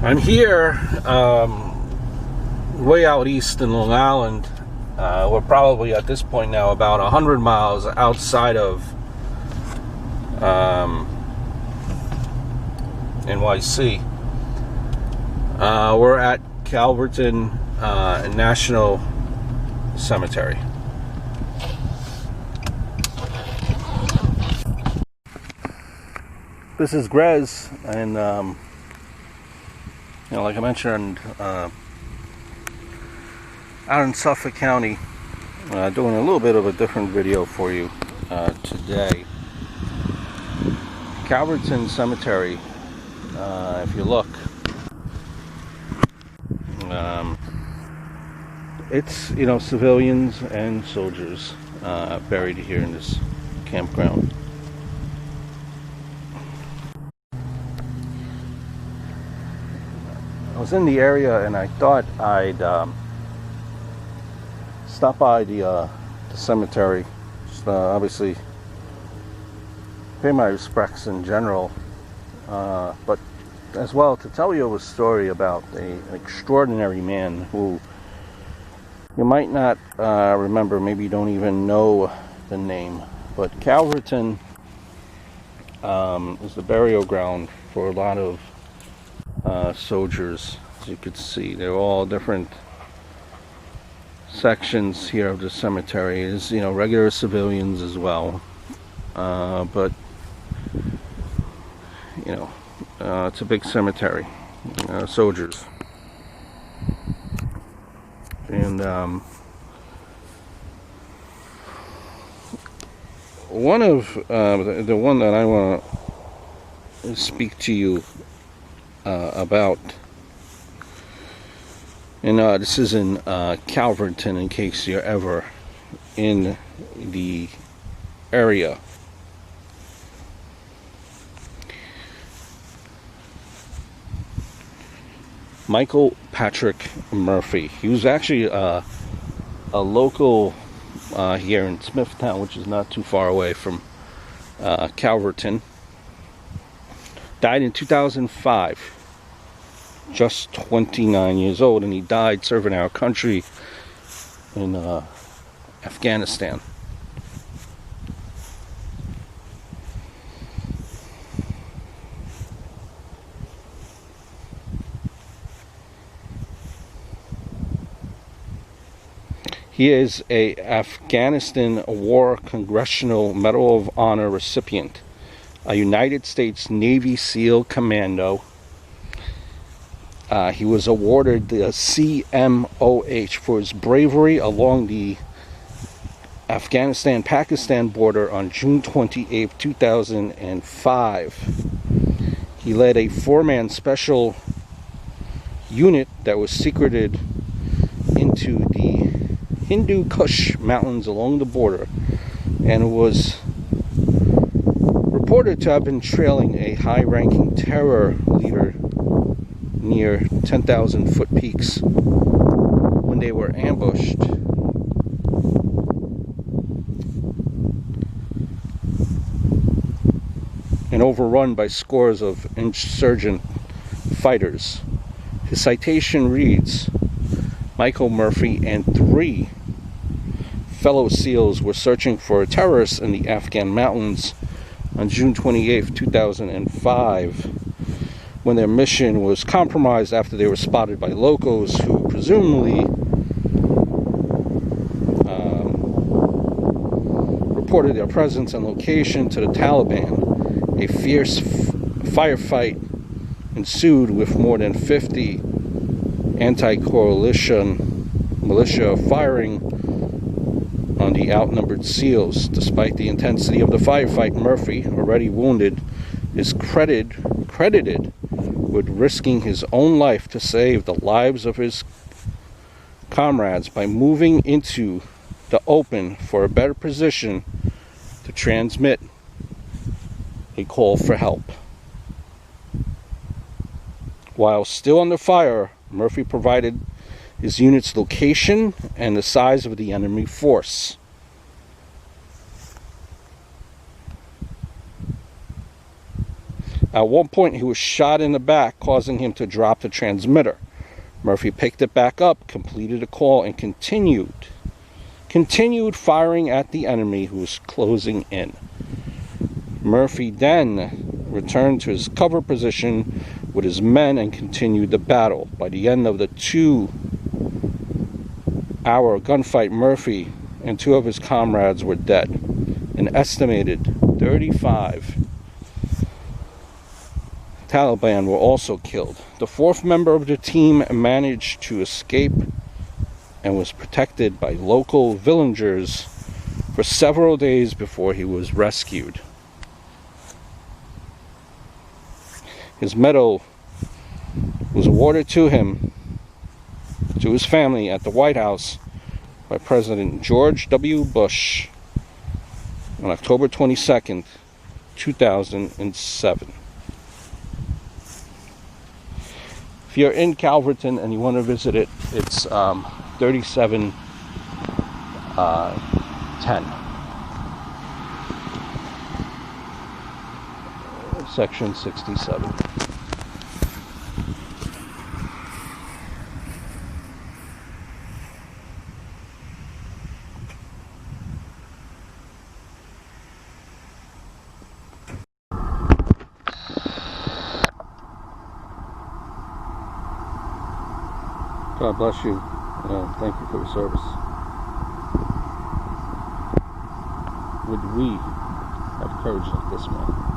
I'm here, way out east in Long Island. We're probably at this point now about 100 miles outside of NYC. We're at Calverton National Cemetery. This is Grez, and like I mentioned, out in Suffolk County, doing a little bit of a different video for you today. Calverton Cemetery, if you look, it's civilians and soldiers buried here in this campground. I was in the area and I thought I'd stop by the cemetery, just obviously pay my respects in general, but as well to tell you a story about an extraordinary man who you might not remember, maybe you don't even know the name, but Calverton is the burial ground for a lot of soldiers. As you could see, they're all different sections here of the cemetery. Is regular civilians as well, but it's a big cemetery, soldiers. And one of the one that I want to speak to you about, and this is in Calverton, in case you're ever in the area. Michael Patrick Murphy. He was actually a local here in Smithtown, which is not too far away from Calverton. Died in 2005, just 29 years old, and he died serving our country in Afghanistan. He is a Afghanistan War Congressional Medal of Honor recipient, a United States Navy SEAL Commando. He was awarded the CMOH for his bravery along the Afghanistan-Pakistan border on June 28, 2005. He led a four-man special unit that was secreted into the Hindu Kush mountains along the border, and was reported to have been trailing a high-ranking terror leader near 10,000-foot peaks when they were ambushed. And overrun by scores of insurgent fighters. His citation reads, Michael Murphy and 3 fellow SEALs were searching for terrorists in the Afghan mountains on June 28, 2005, when their mission was compromised after they were spotted by locals who presumably reported their presence and location to the Taliban. A fierce firefight ensued with more than 50 anti-coalition militia firing on the outnumbered SEALs. Despite the intensity of the firefight, Murphy, already wounded, is credited with risking his own life to save the lives of his comrades by moving into the open for a better position to transmit a call for help. While still under fire, Murphy provided his unit's location and the size of the enemy force. At one point, he was shot in the back, causing him to drop the transmitter. Murphy picked it back up, completed a call, and continued firing at the enemy who was closing in. Murphy then returned to his cover position with his men and continued the battle. By the end of the 2-hour gunfight, Murphy and 2 of his comrades were dead. An estimated 35 Taliban were also killed. The 4th member of the team managed to escape and was protected by local villagers for several days before he was rescued. His medal was awarded to him, to his family, at the White House by President George W. Bush on October 22nd, 2007. If you're in Calverton and you want to visit it, it's 3710 Section 67. God bless you. Thank you for your service. Would we have courage like this man?